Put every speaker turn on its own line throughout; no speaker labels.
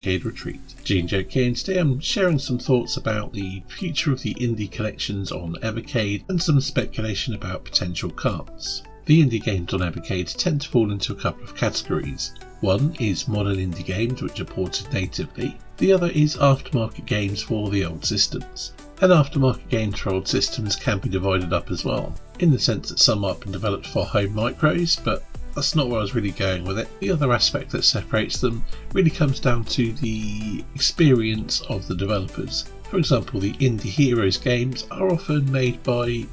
Evercade Retreat. Gene Joke here, and today I'm sharing some thoughts about the future of the indie collections on Evercade and some speculation about potential cards. The indie games on Evercade tend to fall into a couple of categories. One is modern indie games which are ported natively. The other is aftermarket games for the old systems. And aftermarket games for old systems can be divided up as well, in the sense that some have been developed for home micros, but that's not where I was really going with it. The other aspect that separates them really comes down to the experience of the developers. For example, the Indie Heroes games are often made by,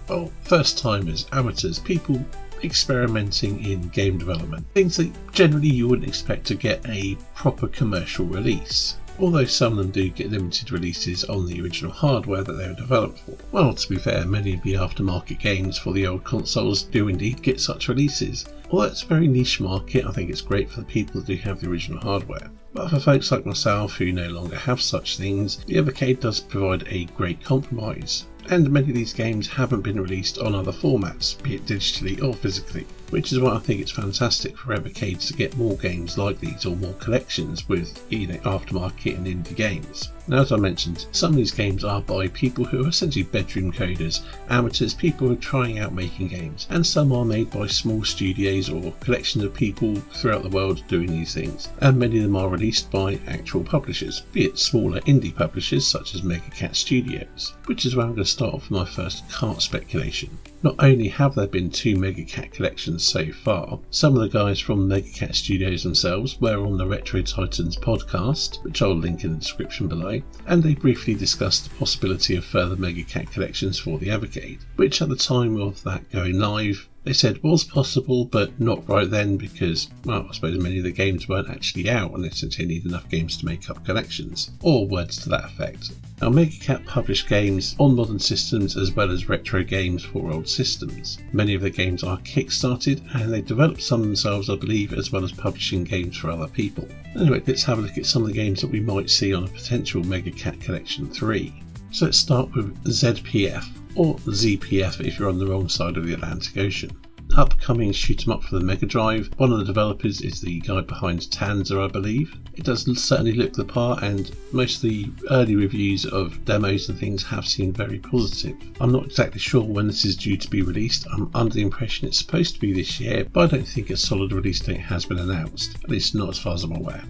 first timers, amateurs, people experimenting in game development. Things that generally you wouldn't expect to get a proper commercial release. Although some of them do get limited releases on the original hardware that they were developed for. Well, to be fair, many of the aftermarket games for the old consoles do indeed get such releases. Although it's a very niche market, I think it's great for the people that do have the original hardware. But for folks like myself who no longer have such things, the Evercade does provide a great compromise. And many of these games haven't been released on other formats, be it digitally or physically, which is why I think it's fantastic for Evercade to get more games like these, or more collections with aftermarket and indie games. Now, as I mentioned, some of these games are by people who are essentially bedroom coders, amateurs, people who are trying out making games, and some are made by small studios or collections of people throughout the world doing these things, and many of them are released by actual publishers, be it smaller indie publishers such as Megacat Studios, which is where I'm going to start off with my first cart speculation. Not only have there been 2 Megacat collections so far, some of the guys from Megacat Studios themselves were on the Retro Titans podcast, which I'll link in the description below, and they briefly discussed the possibility of further Megacat collections for the Evercade, which at the time of that going live, they said was possible, but not right then because, I suppose many of the games weren't actually out and they essentially need enough games to make up collections, or words to that effect. Now, Megacat published games on modern systems as well as retro games for old systems. Many of the games are kickstarted and they developed some themselves, I believe, as well as publishing games for other people. Anyway, let's have a look at some of the games that we might see on a potential Megacat Collection 3. So let's start with ZPF, or ZPF if you're on the wrong side of the Atlantic Ocean. Upcoming shoot 'em up for the Mega Drive. One of the developers is the guy behind Tanza, I believe. It does certainly look the part, and most of the early reviews of demos and things have seemed very positive. I'm not exactly sure when this is due to be released. I'm under the impression it's supposed to be this year, but I don't think a solid release date has been announced, at least not as far as I'm aware.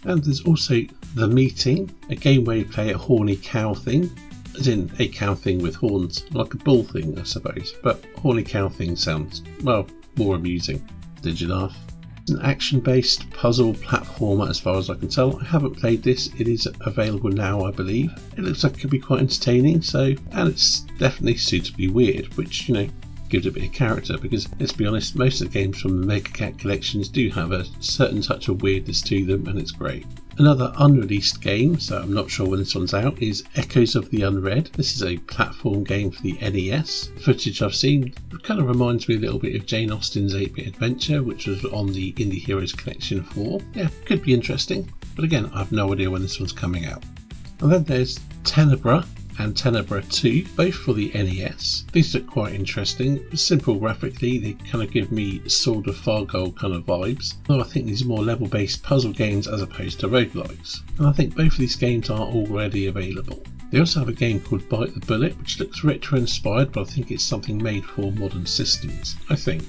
And there's also The Meeting, a game where you play a horny cow thing. As in a cow thing with horns, like a bull thing I suppose, but horny cow thing sounds, more amusing. Did you laugh? It's an action-based puzzle platformer as far as I can tell. I haven't played this, it is available now I believe. It looks like it could be quite entertaining, and it's definitely suitably weird, which, gives it a bit of character, because let's be honest, most of the games from the Megacat collections do have a certain touch of weirdness to them, and it's great. Another unreleased game, so I'm not sure when this one's out, is Echoes of the Unread. This is a platform game for the NES. Footage I've seen kind of reminds me a little bit of Jane Austen's 8-Bit Adventure, which was on the Indie Heroes Collection 4. Yeah, could be interesting, but again, I have no idea when this one's coming out. And then there's Tenebra and Tenebra 2, both for the NES. These look quite interesting. Simple graphically, they kind of give me Sword of Fargold kind of vibes, though I think these are more level-based puzzle games as opposed to roguelikes. And I think both of these games are already available. They also have a game called Bite the Bullet, which looks retro-inspired, but I think it's something made for modern systems, I think.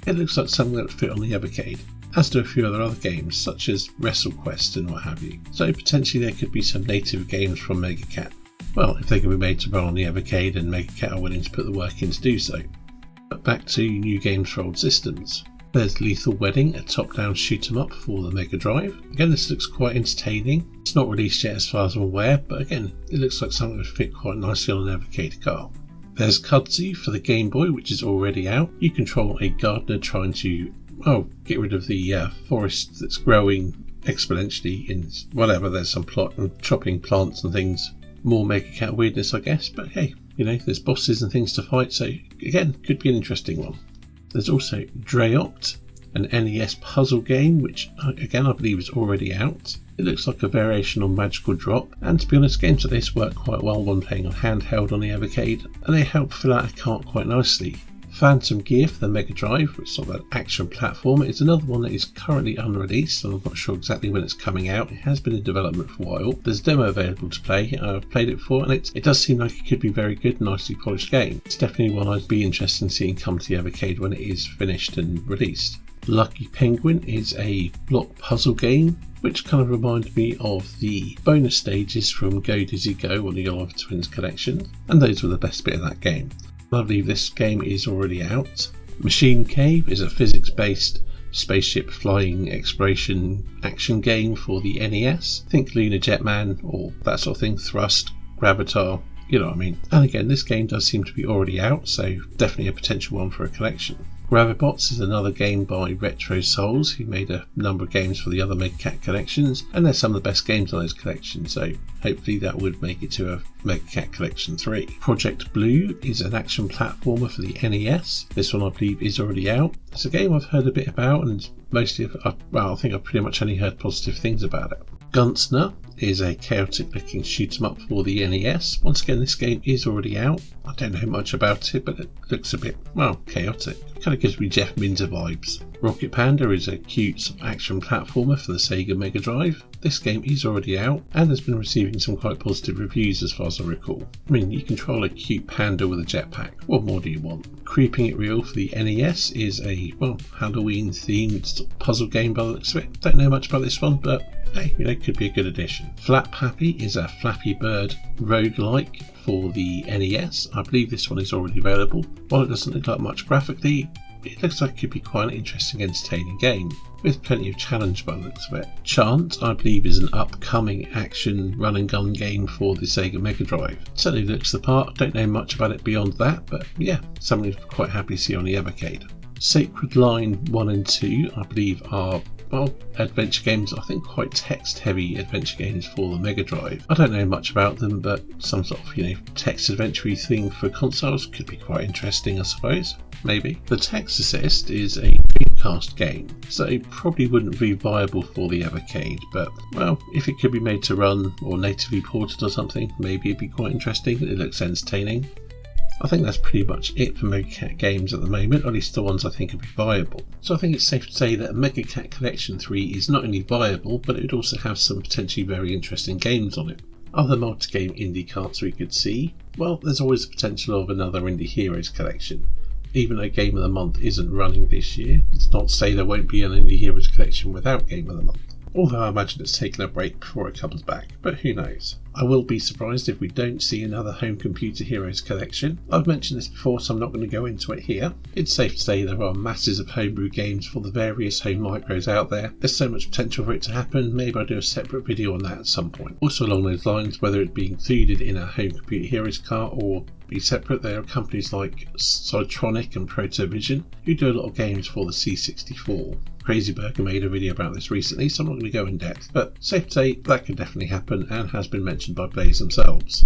It looks like something that would fit on the Evercade, as do a few other games, such as WrestleQuest and what have you. So potentially there could be some native games from Megacat. Well, if they can be made to run on the Evercade and Megacat are willing to put the work in to do so. But back to new games for old systems. There's Lethal Wedding, a top-down shoot 'em up for the Mega Drive. Again, this looks quite entertaining. It's not released yet as far as I'm aware, but again, it looks like something that would fit quite nicely on an Evercade car. There's Kudzu for the Game Boy, which is already out. You control a gardener trying to, get rid of the forest that's growing exponentially in whatever. There's some plot and chopping plants and things. More Megacat weirdness, I guess, but hey, there's bosses and things to fight, so again, could be an interesting one. There's also Dreopt, an NES puzzle game, which again I believe is already out. It looks like a variation on Magical Drop, and to be honest, games like this work quite well when playing on handheld on the Evercade, and they help fill out a cart quite nicely. Phantom Gear for the Mega Drive, which is sort of an action platformer, is another one that is currently unreleased, and I'm not sure exactly when it's coming out. It has been in development for a while. There's a demo available to play. I've played it before, and it does seem like it could be a very good, nicely polished game. It's definitely one I'd be interested in seeing come to the Evercade when it is finished and released. Lucky Penguin is a block puzzle game, which kind of reminded me of the bonus stages from Go Dizzy Go on the Oliver Twins collection, and those were the best bit of that game. I believe this game is already out. Machine Cave is a physics-based spaceship flying exploration action game for the NES. Think Lunar Jetman or that sort of thing, Thrust, Gravitar, you know what I mean. And again, this game does seem to be already out, so definitely a potential one for a collection. Gravibots is another game by Retro Souls, who made a number of games for the other Mega Cat collections, and they're some of the best games on those collections, so hopefully that would make it to a Mega Cat Collection 3. Project Blue is an action platformer for the NES. This one I believe is already out. It's a game I've heard a bit about, and mostly, I think I've pretty much only heard positive things about it. Gunsner is a chaotic looking shoot 'em up for the NES. Once again, this game is already out. I don't know much about it, but it looks a bit, well, chaotic. Kind of gives me Jeff Minter vibes. Rocket Panda is a cute action platformer for the Sega Mega Drive. This game is already out and has been receiving some quite positive reviews as far as I recall. I mean, you control a cute panda with a jetpack. What more do you want? Creeping It Real for the NES is a, well, Halloween themed puzzle game by the looks of it. Don't know much about this one, but hey, you know, could be a good addition. Flap Happy is a Flappy Bird roguelike for the NES. I believe this one is already available. While it doesn't look like much graphically, it looks like it could be quite an interesting, entertaining game, with plenty of challenge by the looks of it. Chant, I believe, is an upcoming action run and gun game for the Sega Mega Drive. It certainly looks the part. Don't know much about it beyond that, but yeah, something I'm quite happy to see on the Evercade. Sacred Line 1 and 2, I believe, are, well, adventure games, I think quite text-heavy adventure games for the Mega Drive. I don't know much about them, but some sort of, you know, text adventure thing for consoles could be quite interesting, I suppose. Maybe. The Text Assist is a Dreamcast game, so it probably wouldn't be viable for the Evercade, but, well, if it could be made to run or natively ported or something, maybe it'd be quite interesting. It looks entertaining. I think that's pretty much it for Mega Cat games at the moment, or at least the ones I think would be viable. So I think it's safe to say that Mega Cat Collection 3 is not only viable, but it would also have some potentially very interesting games on it. Other multi-game indie carts we could see, well, there's always the potential of another Indie Heroes collection. Even though Game of the Month isn't running this year, it's not to say there won't be an Indie Heroes collection without Game of the Month. Although I imagine it's taken a break before it comes back, but who knows. I will be surprised if we don't see another Home Computer Heroes collection. I've mentioned this before, so I'm not going to go into it here. It's safe to say there are masses of homebrew games for the various home micros out there. There's so much potential for it to happen, maybe I'll do a separate video on that at some point. Also along those lines, whether it be included in a Home Computer Heroes cart or be separate, there are companies like Cytronic and Protovision who do a lot of games for the C64. Crazy Burger made a video about this recently, so I'm not going to go in depth, but safe to say that can definitely happen and has been mentioned by Blaze themselves.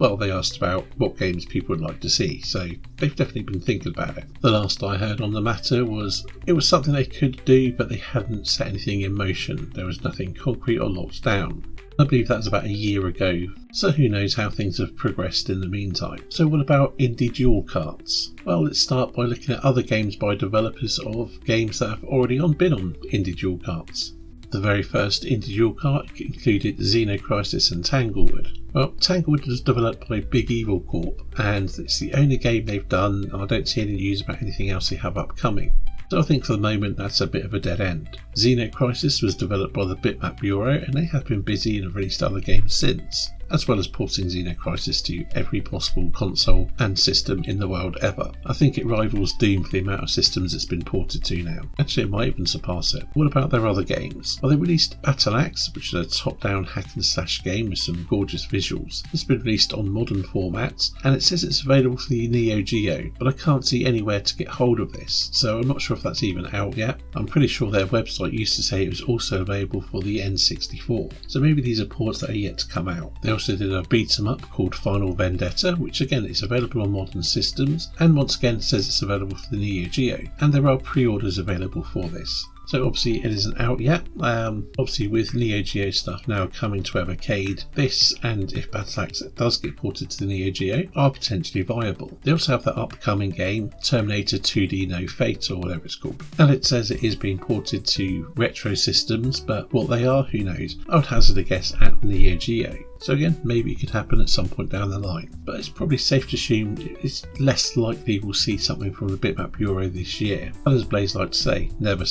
Well, they asked about what games people would like to see, so they've definitely been thinking about it. The last I heard on the matter was it was something they could do, but they hadn't set anything in motion. There was nothing concrete or locked down. I believe that was about a year ago, so who knows how things have progressed in the meantime. So what about indie dual carts? Well, let's start by looking at other games by developers of games that have already been on indie dual carts. The very first indie dual cart included Xenocrisis and Tanglewood. Well, Tanglewood was developed by Big Evil Corp, and it's the only game they've done, and I don't see any news about anything else they have upcoming. So I think for the moment that's a bit of a dead end. Xenocrisis was developed by the Bitmap Bureau, and they have been busy and have released other games since, as well as porting Xenocrisis to every possible console and system in the world ever. I think it rivals Doom for the amount of systems it's been ported to now. Actually, it might even surpass it. What about their other games? Well, they released Battle Axe, which is a top-down hack and slash game with some gorgeous visuals. It's been released on modern formats, and it says it's available for the Neo Geo, but I can't see anywhere to get hold of this, so I'm not sure if that's even out yet. I'm pretty sure their website used to say it was also available for the N64, so maybe these are ports that are yet to come out. They also did a beat 'em up called Final Vendetta, which again is available on modern systems, and once again says it's available for the Neo Geo, and there are pre-orders available for this. So obviously it isn't out yet. Obviously with Neo Geo stuff now coming to Evercade, this, and if Battle Axe does get ported to the Neo Geo, are potentially viable. They also have that upcoming game, Terminator 2D No Fate, or whatever it's called. And it says it is being ported to retro systems, but what they are, who knows? I would hazard a guess at Neo Geo. So again, maybe it could happen at some point down the line, but it's probably safe to assume it's less likely we'll see something from the Bitmap Bureau this year. But as Blaze liked to say never.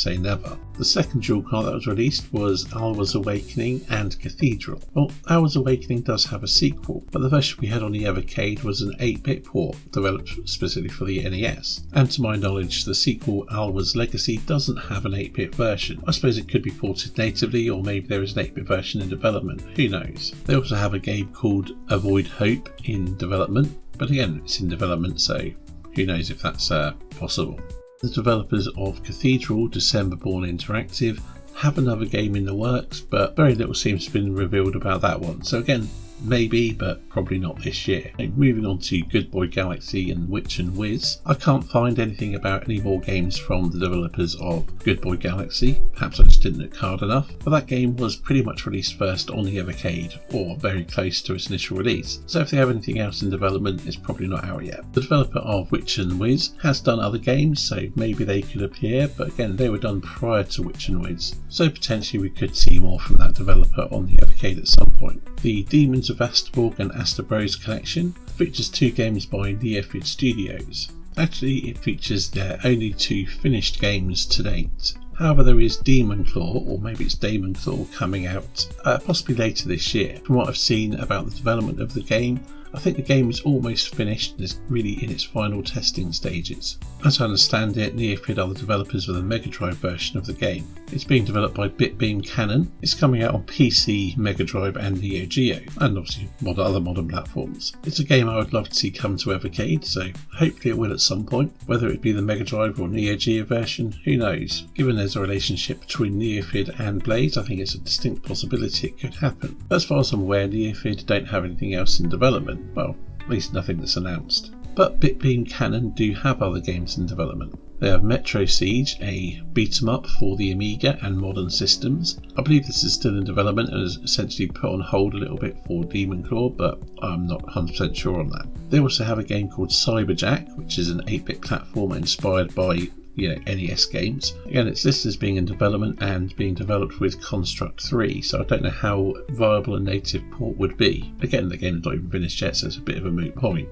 The second dual cart that was released was Alwa's Awakening and Cathedral. Well, Alwa's Awakening does have a sequel, but the version we had on the Evercade was an 8-bit port developed specifically for the NES. And to my knowledge, the sequel Alwa's Legacy doesn't have an 8-bit version. I suppose it could be ported natively, or maybe there is an 8-bit version in development, who knows. They also have a game called Avoid Hope in development, but again, it's in development, so who knows if that's possible. The developers of Cathedral, December Born Interactive, have another game in the works, but very little seems to have been revealed about that one. So again, maybe, but probably not this year. Moving on to Good Boy Galaxy and Witch and Whiz. I can't find anything about any more games from the developers of Good Boy Galaxy. Perhaps I just didn't look hard enough, but that game was pretty much released first on the Evercade, or very close to its initial release. So if they have anything else in development, it's probably not out yet. The developer of Witch and Whiz has done other games, so maybe they could appear, but again, they were done prior to Witch and Whiz. So potentially we could see more from that developer on the Evercade at some point. The Demons of Asterborg and Asterbros collection features 2 games by Neofid Studios. Actually, it features their only 2 finished games to date. However, there is Demon Claw, or maybe it's Damon Claw, coming out possibly later this year. From what I've seen about the development of the game, I think the game is almost finished and is really in its final testing stages. As I understand it, Neofid are the developers of the Mega Drive version of the game. It's being developed by Bitbeam Canon. It's coming out on PC, Mega Drive and Neo Geo, and obviously other modern platforms. It's a game I would love to see come to Evercade, so hopefully it will at some point. Whether it be the Mega Drive or Neo Geo version, who knows? Given there's a relationship between Neofid and Blaze, I think it's a distinct possibility it could happen. As far as I'm aware, Neofid don't have anything else in development. Well, at least nothing that's announced. But Bitbeam Canon do have other games in development. They have Metro Siege, a beat-em-up for the Amiga and modern systems. I believe this is still in development and is essentially put on hold a little bit for Demon Claw, but I'm not 100% sure on that. They also have a game called Cyberjack, which is an 8-bit platformer inspired by NES games. Again, it's listed as being in development and being developed with Construct 3, so I don't know how viable a native port would be. Again, the game is not even finished yet, so it's a bit of a moot point.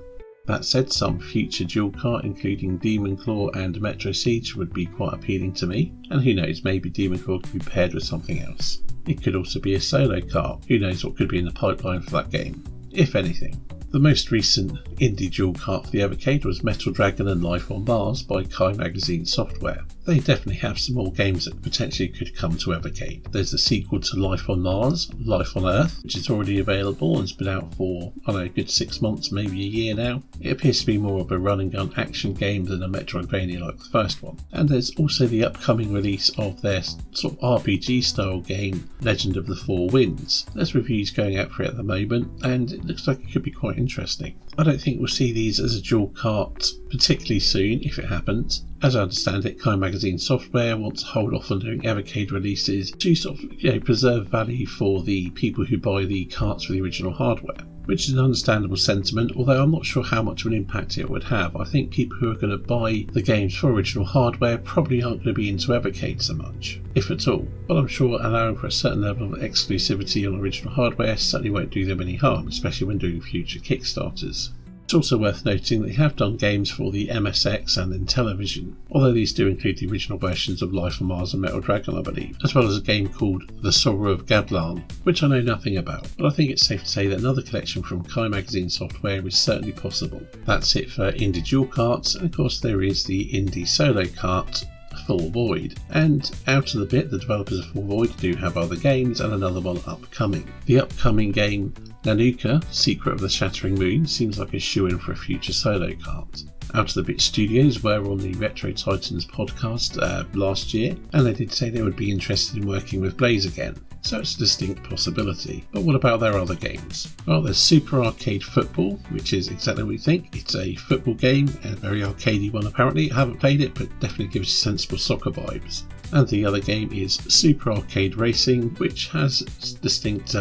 That said, some future dual cart, including Demon Claw and Metro Siege, would be quite appealing to me, and who knows, maybe Demon Claw could be paired with something else. It could also be a solo cart. Who knows what could be in the pipeline for that game, if anything. The most recent indie dual cart for the Evercade was Metal Dragon and Life on Mars by Kai Magazine Software. They definitely have some more games that potentially could come to Evercade. There's the sequel to Life on Mars, Life on Earth, which is already available and has been out for, a good 6 months, maybe a year now. It appears to be more of a run and gun action game than a Metroidvania like the first one. And there's also the upcoming release of their sort of RPG style game, Legend of the Four Winds. There's reviews going out for it at the moment, and it looks like it could be quite interesting. I don't think we'll see these as a dual cart particularly soon, if it happens. As I understand it, Kai Magazine Software wants to hold off on doing Evercade releases to sort of preserve value for the people who buy the carts for the original hardware, which is an understandable sentiment, although I'm not sure how much of an impact it would have. I think people who are going to buy the games for original hardware probably aren't going to be into Evercade so much, if at all. But I'm sure allowing for a certain level of exclusivity on original hardware certainly won't do them any harm, especially when doing future Kickstarters. It's also worth noting that they have done games for the MSX and Intellivision, although these do include the original versions of Life on Mars and Metal Dragon, I believe, as well as a game called The Sorrow of Gablan, which I know nothing about, but I think it's safe to say that another collection from Kai Magazine Software is certainly possible. That's it for indie dual carts, and of course there is the indie solo cart, Full Void. And out of the bit, the developers of Full Void do have other games and another one upcoming. The upcoming game Nanuka, Secret of the Shattering Moon, seems like a shoo-in for a future solo cart. Out of the Bit Studios were on the Retro Titans podcast last year, and they did say they would be interested in working with Blaze again, so it's a distinct possibility. But what about their other games? Well, there's Super Arcade Football, which is exactly what we think. It's a football game, a very arcadey one apparently. I haven't played it, but definitely gives sensible soccer vibes. And the other game is Super Arcade Racing, which has distinct,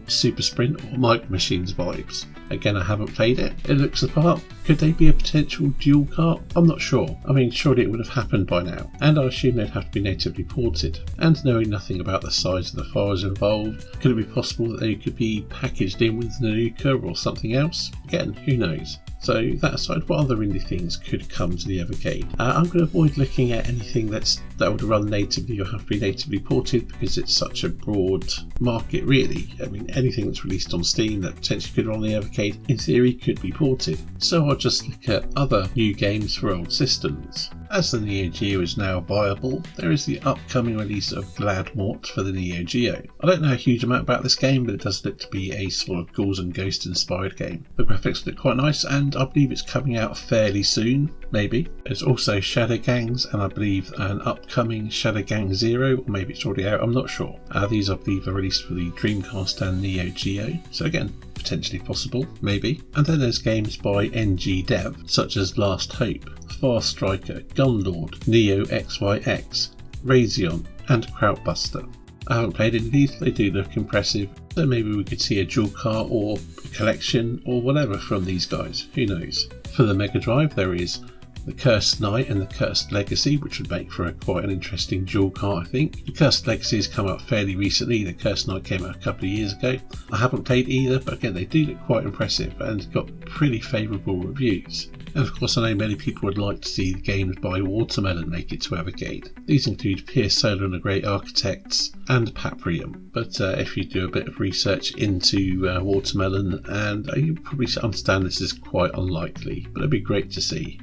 Super Sprint or Micro Machines vibes. Again, I haven't played it. It looks the part. Could they be a potential dual cart? I'm not sure. I mean, surely it would have happened by now. And I assume they'd have to be natively ported. And knowing nothing about the size of the files involved, could it be possible that they could be packaged in with Nanuka or something else? Again, who knows? So that aside, what other indie things could come to the Evercade? I'm going to avoid looking at anything that would run natively or have to be natively ported because it's such a broad market really. I mean, anything that's released on Steam that potentially could run on the Evercade in theory could be ported. So I'll just look at other new games for old systems. As the Neo Geo is now viable, there is the upcoming release of Gladmort for the Neo Geo. I don't know a huge amount about this game, but it does look to be a sort of Ghouls and Ghosts inspired game. The graphics look quite nice, and I believe it's coming out fairly soon, maybe. There's also Shadow Gangs, and I believe an upcoming Shadow Gang Zero, or maybe it's already out, I'm not sure. These I believe are released for the Dreamcast and Neo Geo, so again, potentially possible, maybe. And then there's games by NG Dev, such as Last Hope, Fast Striker, Gunlord, Neo XYX, Razion, and Krautbuster. I haven't played any of these, they do look impressive, so maybe we could see a dual car or a collection or whatever from these guys, who knows. For the Mega Drive there is the Cursed Knight and the Cursed Legacy, which would make for quite an interesting dual car, I think. The Cursed Legacy has come out fairly recently, the Cursed Knight came out a couple of years ago. I haven't played either, but again they do look quite impressive and got pretty favourable reviews. And of course I know many people would like to see the games by Watermelon make it to Evercade. These include Pierce Solar and the Great Architects and Paprium, but if you do a bit of research into Watermelon, and you probably understand this is quite unlikely, but it'd be great to see.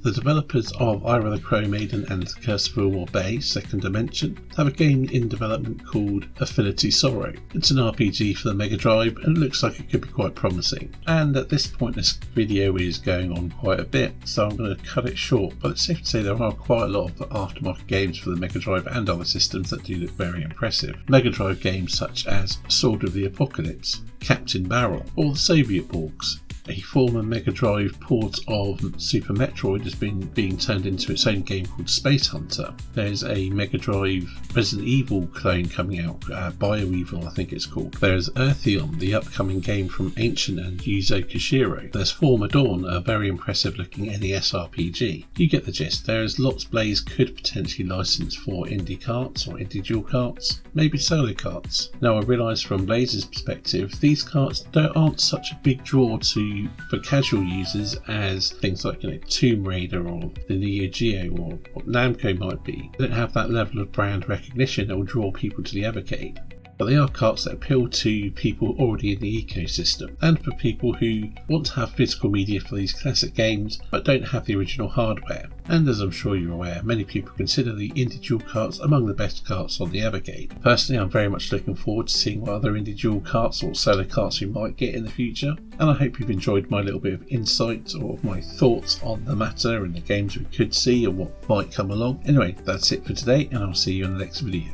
The developers of Ira the Crow Maiden and Curse of Wilmore Bay Second Dimension have a game in development called Affinity Sorrow. It's an RPG for the Mega Drive and it looks like it could be quite promising. And at this point this video is going on quite a bit, so I'm going to cut it short, but it's safe to say there are quite a lot of aftermarket games for the Mega Drive and other systems that do look very impressive. Mega Drive games such as Sword of the Apocalypse, Captain Barrel, or the Soviet Borgs. A former Mega Drive port of Super Metroid has been being turned into its own game called Space Hunter. There's a Mega Drive Resident Evil clone coming out, BioEvil I think it's called. There's Eartheon, the upcoming game from Ancient and Yuzo Koshiro. There's Former Dawn, a very impressive looking NES RPG. You get the gist. There's lots Blaze could potentially license for indie carts or indie dual carts, maybe solo carts. Now I realise from Blaze's perspective, these carts aren't such a big draw for casual users as things like Tomb Raider or the Neo Geo or what Namco might be. They don't have that level of brand recognition that will draw people to the Evercade. But they are carts that appeal to people already in the ecosystem, and for people who want to have physical media for these classic games but don't have the original hardware. And as I'm sure you're aware, many people consider the indie dual carts among the best carts on the Evercade. Personally, I'm very much looking forward to seeing what other indie dual carts or solo carts we might get in the future, and I hope you've enjoyed my little bit of insight or my thoughts on the matter and the games we could see and what might come along. Anyway, that's it for today, and I'll see you in the next video.